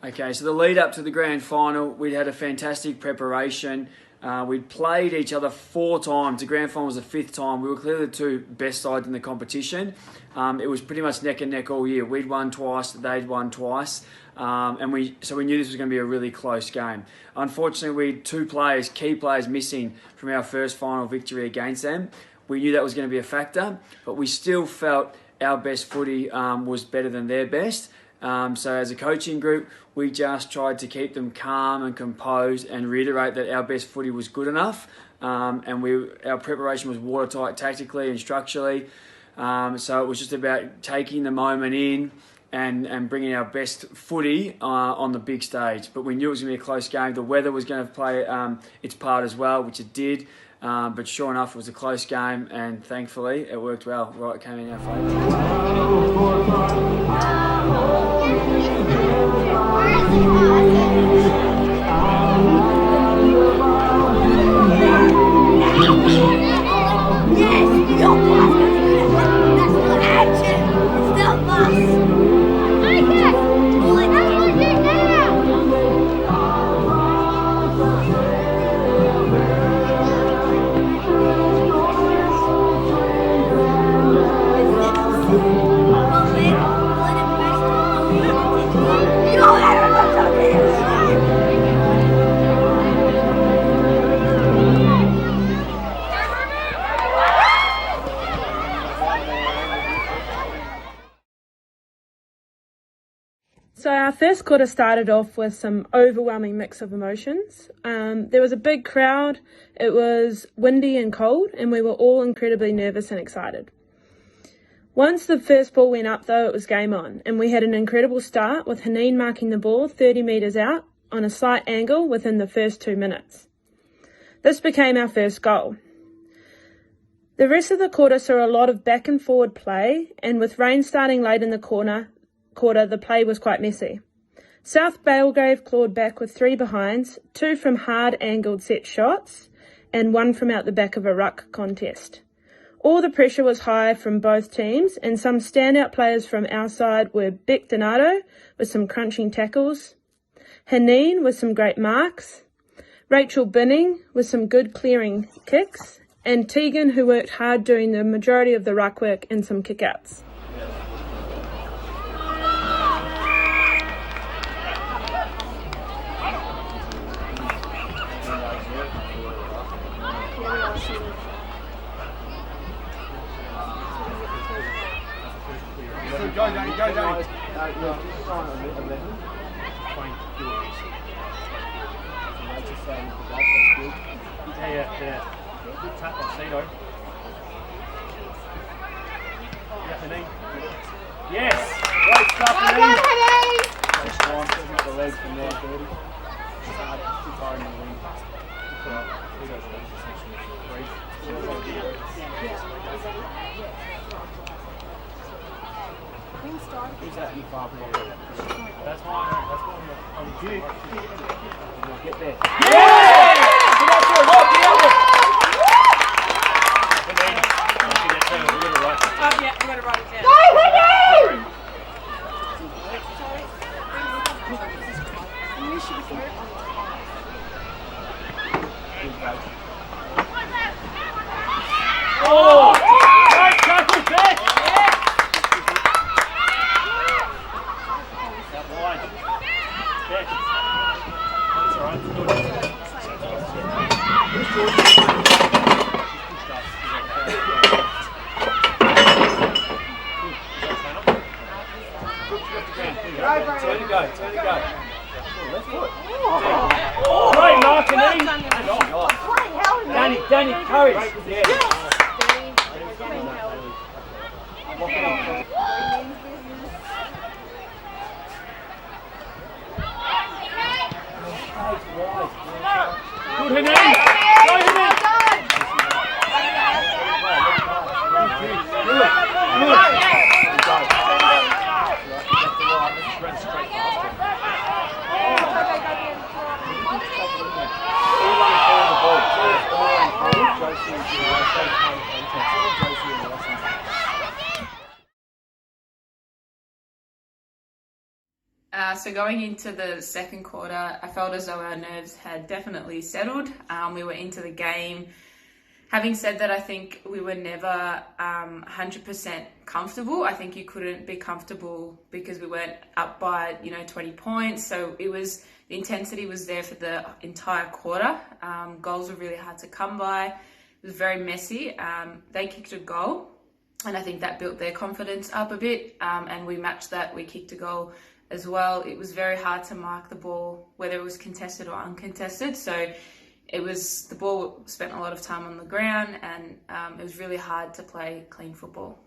Okay, so the lead up to the grand final, we'd had a fantastic preparation. We'd played each other 4 times. The grand final was the 5th time. We were clearly the 2 best sides in the competition. It was pretty much neck and neck all year. We'd won twice, they'd won twice. And we knew this was going to be a really close game. Unfortunately, we had 2 players, key players missing from our first final victory against them. We knew that was going to be a factor, but we still felt our best footy was better than their best. So as a coaching group, we just tried to keep them calm and composed and reiterate that our best footy was good enough. And our preparation was watertight tactically and structurally. So it was just about taking the moment in and bringing our best footy on the big stage. But we knew it was going to be a close game. The weather was going to play its part as well, which it did. But sure enough, it was a close game, and thankfully it worked well. Right, it came in our So our first quarter started off with some overwhelming mix of emotions. There was a big crowd, it was windy and cold, and we were all incredibly nervous and excited. Once the first ball went up though, it was game on, and we had an incredible start with Haneen marking the ball 30 metres out on a slight angle within the first 2 minutes. This became our first goal. The rest of the quarter saw a lot of back and forward play, and with rain starting late in the quarter, the play was quite messy. South Belgrave clawed back with 3 behinds, 2 from hard angled set shots and 1 from out the back of a ruck contest. All the pressure was high from both teams, and some standout players from our side were Beck Donato with some crunching tackles, Haneen with some great marks, Rachel Binning with some good clearing kicks, and Tegan, who worked hard doing the majority of the ruck work and some kickouts. Go, Danny, go, Danny. Yeah. Good tap by Cito. Yes! Great stuff, Haneen. Nice time, setting up the legs from there, 30. Too far in the wing. Who's that in far forward? That's one on the view. Get there. Yeah! Come on, sir, walk the outlet. Yeah, I'm going to write it down. Go, Haneen! Oh! Great tackle, Beck! Out wide. Beck. That's all right. Turn to go. Left foot. Oh, great mark, Haneen. Danny, courage. Yeah. Good, Haneen. Go, Haneen. So going into the second quarter, I felt as though our nerves had definitely settled. We were into the game. Having said that, I think we were never 100% comfortable. I think you couldn't be comfortable because we weren't up by 20 points. So the intensity was there for the entire quarter. Goals were really hard to come by. It was very messy. They kicked a goal, and I think that built their confidence up a bit. And we matched that. We kicked a goal as well. It was very hard to mark the ball, whether it was contested or uncontested. So the ball spent a lot of time on the ground, and it was really hard to play clean football.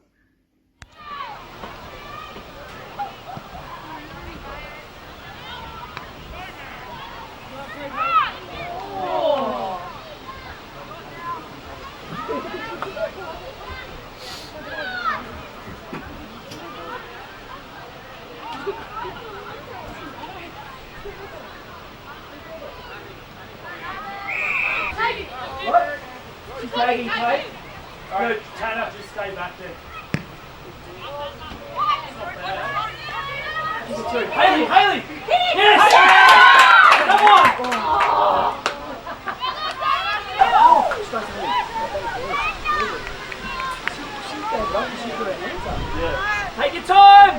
Tagging, Kate. Good. Tanner, just stay back there. Haley! Yes! Come on! Yeah. Take your time!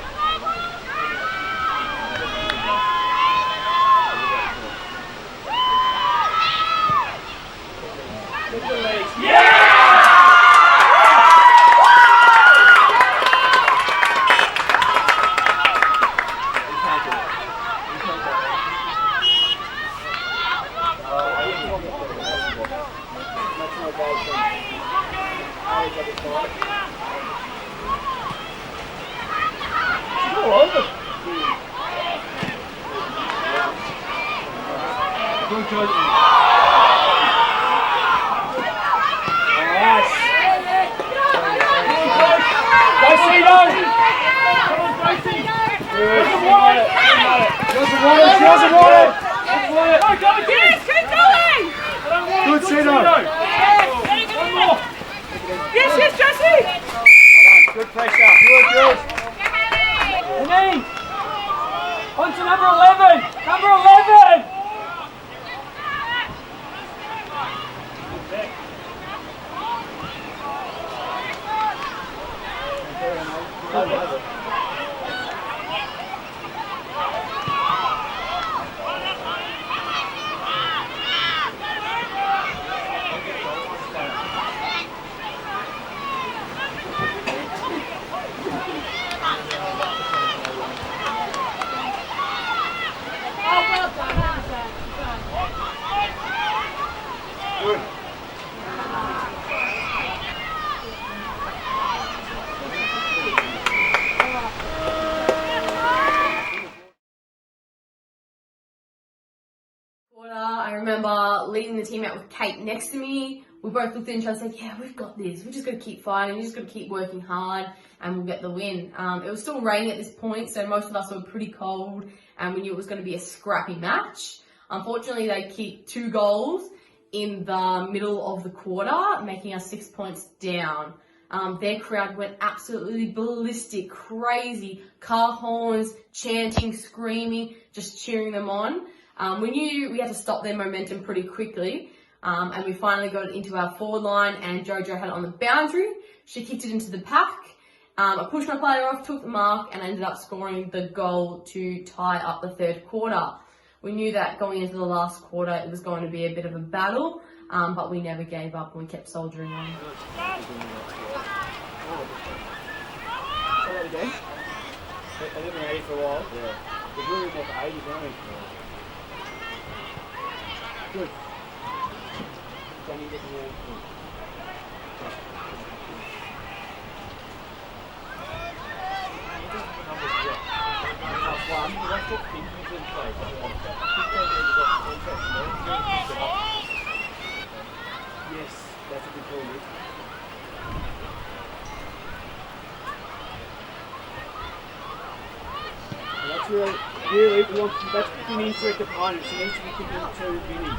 Yes, Jesse! Good pressure. Good. Janine! On to number 11! Number 11! I remember leading the team out with Kate next to me. We both looked at each other and said, yeah, we've got this. We just got to keep fighting. We just got to keep working hard and we'll get the win. It was still raining at this point, so most of us were pretty cold and we knew it was going to be a scrappy match. Unfortunately, they kicked 2 goals in the middle of the quarter, making us 6 points down. Their crowd went absolutely ballistic, crazy, car horns, chanting, screaming, just cheering them on. We knew we had to stop their momentum pretty quickly, and we finally got it into our forward line, and Jojo had it on the boundary. She kicked it into the pack. I pushed my player off, took the mark, and ended up scoring the goal to tie up the third quarter. We knew that going into the last quarter it was going to be a bit of a battle, but we never gave up and we kept soldiering on. Say that again. They've been 80 for a while. Yeah. They've really been for 80, don't they? Good. Danny getting there. Yes, that's a good call, Rick. That's really, that's picking incorrect opponents. It needs to be kicking to Vinny.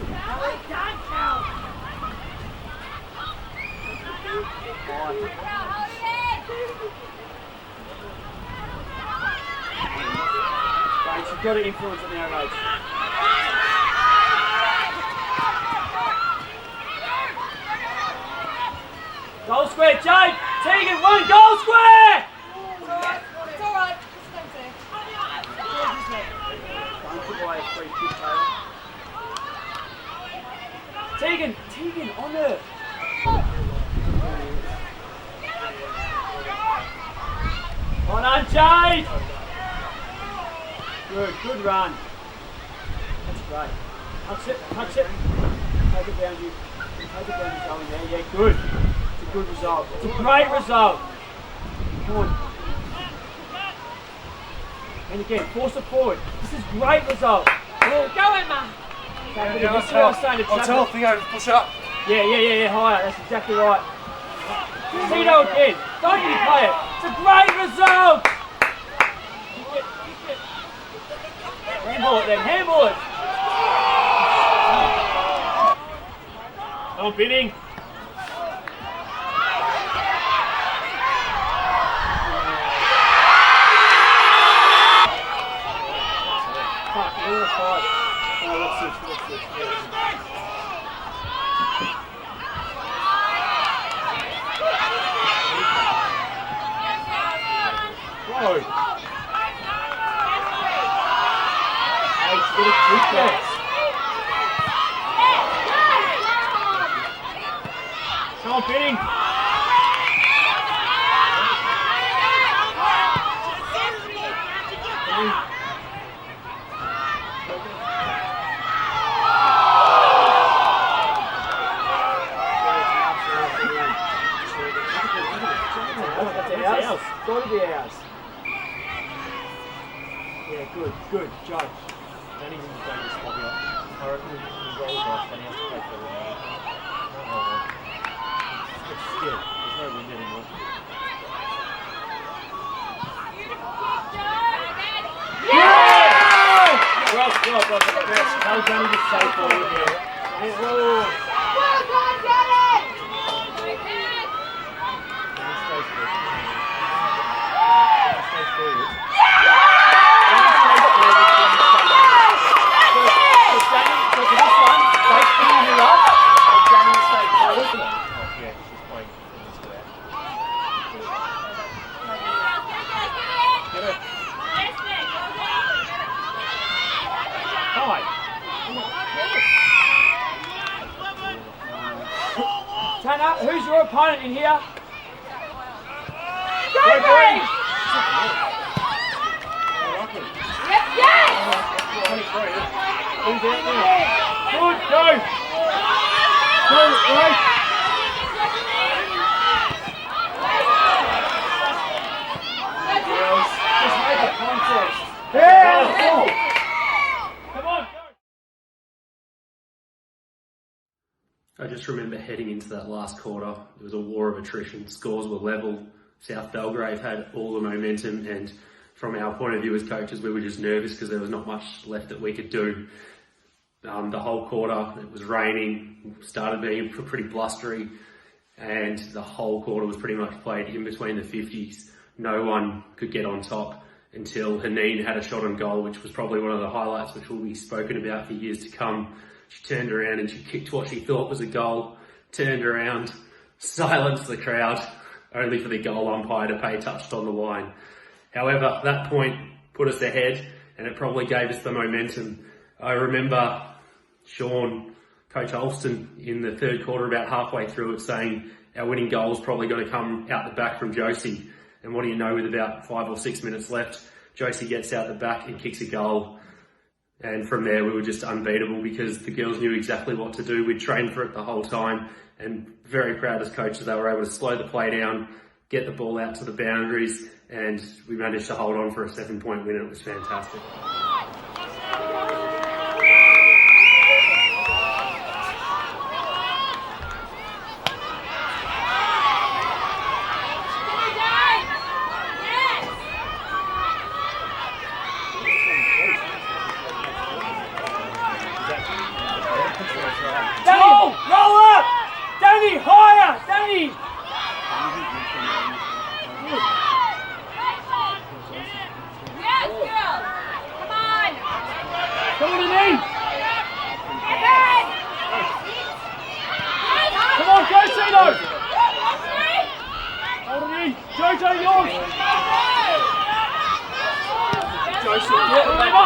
age. You've got to influence at the young age. Goal square, Jade! Tegan, one goal square! It's alright. Don't put away a free kick, Taylor. Tegan, on her! On Jade! Good run. That's great. Touch it. Take it down you. Take it down to Zoe there. Yeah, good. It's a good result. It's a great result. Come on. And again, force it forward. This is a great result. Go, Emma. I'll tell Theo to push up. Yeah, higher. That's exactly right. Tito again. Don't you play it. It's a great result. Handball it then. Handball it. Oh, Binning. Fuck, you're a fight. Oh, what's this? Whoa. Hey, she's got a quick pass. Come on, Binning. That's ours. Gotta be ours. Yeah, good, Judge. Danny's in the game this hobby. I reckon he rolls off and he has to play for the game. It's skill. There's no wind anymore. Yeah! Well, tell Danny to stay forward here. Well done, Danny! Stay forward. Tanner, who's your opponent in here? Go, Green! Yes! Who's out there? Good, go! Go, right! Girls, just make a contest. Yeah! Come on, go! I just remember heading into that last quarter, there was a war of attrition, scores were level, South Belgrave had all the momentum, and from our point of view as coaches we were just nervous because there was not much left that we could do. The whole quarter, it was raining, started being pretty blustery, and the whole quarter was pretty much played in between the 50s. No one could get on top until Haneen had a shot on goal, which was probably one of the highlights which will be spoken about for years to come. She turned around and she kicked what she thought was a goal, turned around, silenced the crowd, only for the goal umpire to pay touched on the line. However, that point put us ahead and it probably gave us the momentum. I remember Sean, Coach Alston, in the third quarter, about halfway through it, saying our winning goal is probably going to come out the back from Josie. And what do you know, with about 5 or 6 minutes left, Josie gets out the back and kicks a goal. And from there, we were just unbeatable because the girls knew exactly what to do. We'd trained for it the whole time, and very proud as coaches they were able to slow the play down, get the ball out to the boundaries, and we managed to hold on for a 7-point win, and it was fantastic. Danny, roll up! Danny, higher! Danny! Yes, girl! Come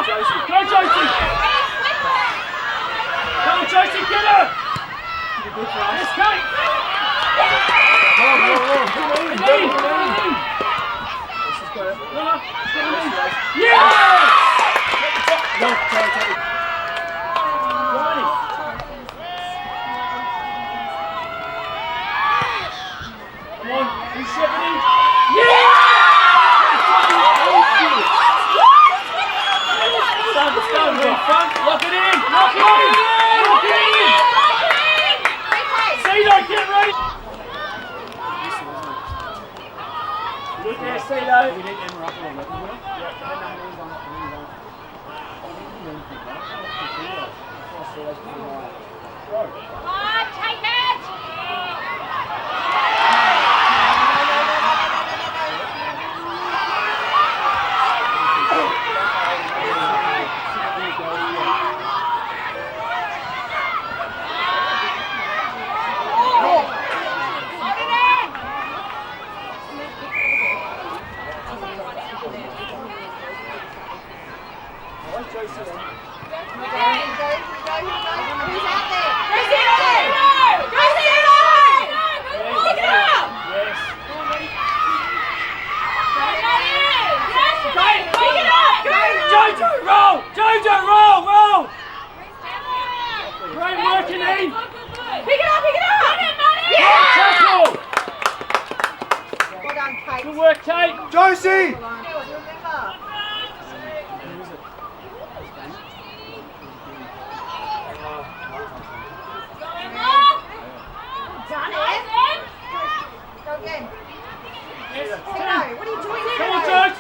Josie. Go, Josie. Come on, Josie, get her. Yes, Kate. Come on. Yes! No, take. Come on, who's shepherding? Yeah! Stone, in front, lock it in! Lock it in! Cito, get ready! Look there, Cito. We need Emma up a little bit. Come on, take it! Good work, Kate. Josie! Come on, Jones.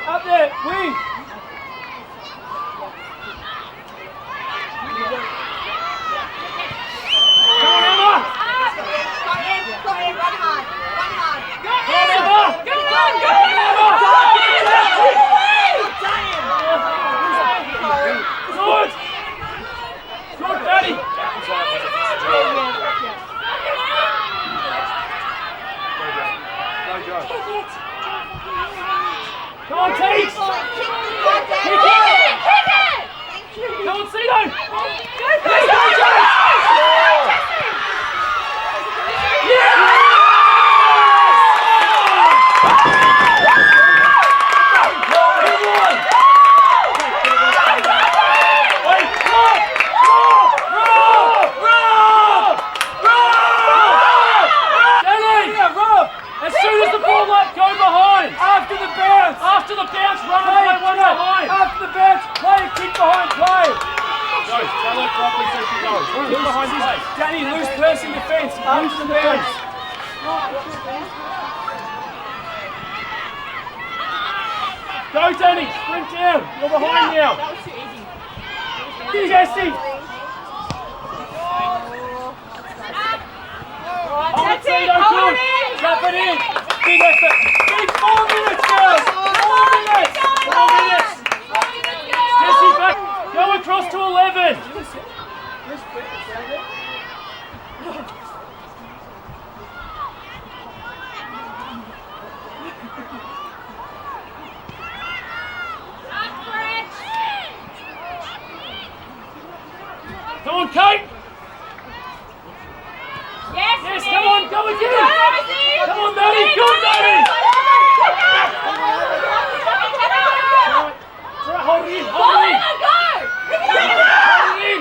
Up there, wing. Come on, Emma. Good, Daddy. Come on, Teeks! Kick it! Come on, Cito! Let's go, Jones! Yes! As soon as the ball up, go behind! After the bounce! After the bounce, run and play one behind! After the bounce, play a kick behind, play! Go, tell her properly so she goes. Kick behind, play. Danny, loose person defence, after the bounce. Go, Danny, sprint down, you're behind now. That was too easy. Jesse! That's it, hold it in! Tap it in! Big effort! Big 4 minutes, girls! 4 minutes! 4 minutes! Jesse, back! Go across to 11! Come on, Kate! Yes, come on, go again! Come on, Maddie! Good, Maddie! Hold it in, hold it in!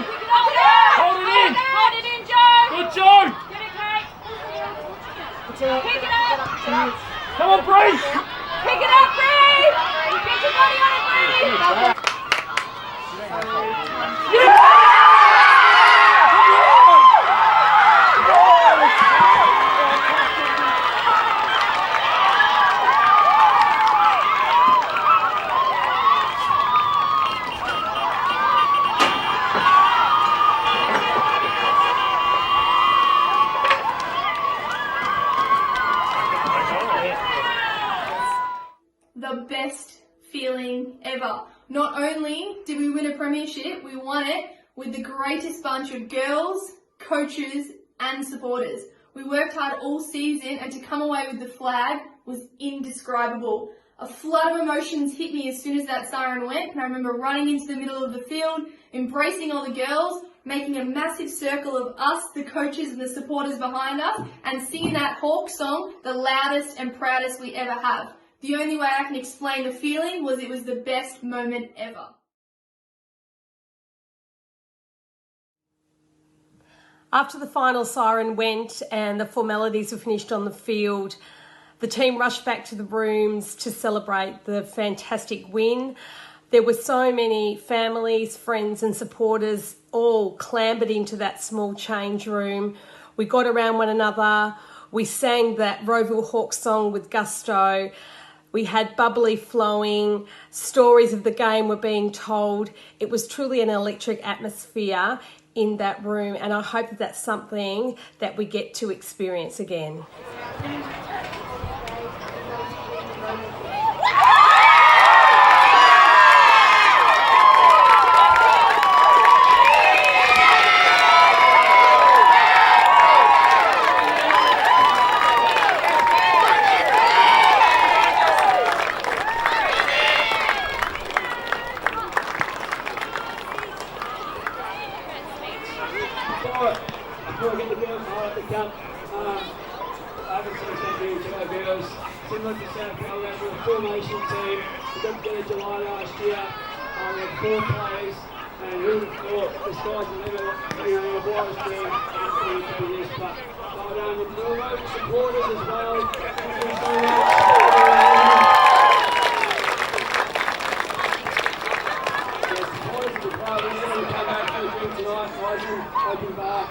Hold it in! Hold it in, Joe! Good, Joe! Get it, Kate! Pick it up! Come on, Bree! Pick it up, Bree! Get your body on it, Bree! only did we win a premiership, we won it with the greatest bunch of girls, coaches and supporters. We worked hard all season, and to come away with the flag was indescribable. A flood of emotions hit me as soon as that siren went, and I remember running into the middle of the field, embracing all the girls, making a massive circle of us, the coaches and the supporters behind us, and singing that Hawk song, the loudest and proudest we ever have. The only way I can explain the feeling was it was the best moment ever. After the final siren went and the formalities were finished on the field, the team rushed back to the rooms to celebrate the fantastic win. There were so many families, friends and supporters all clambered into that small change room. We got around one another. We sang that Rowville Hawks song with gusto. We had bubbly flowing, stories of the game were being told. It was truly an electric atmosphere in that room, and I hope that that's something that we get to experience again. Before I get the girls high at the cup, I haven't said thank you to our girls. Similar to South Belgrave, we're a formation team. We got together in July last year. We had 4 players, and who would have thought the skies would never, a wise team through this. But well done with the local supporters as well. Thank you so much. Supporters of the club, we're going to come back to the drink tonight. Open bar.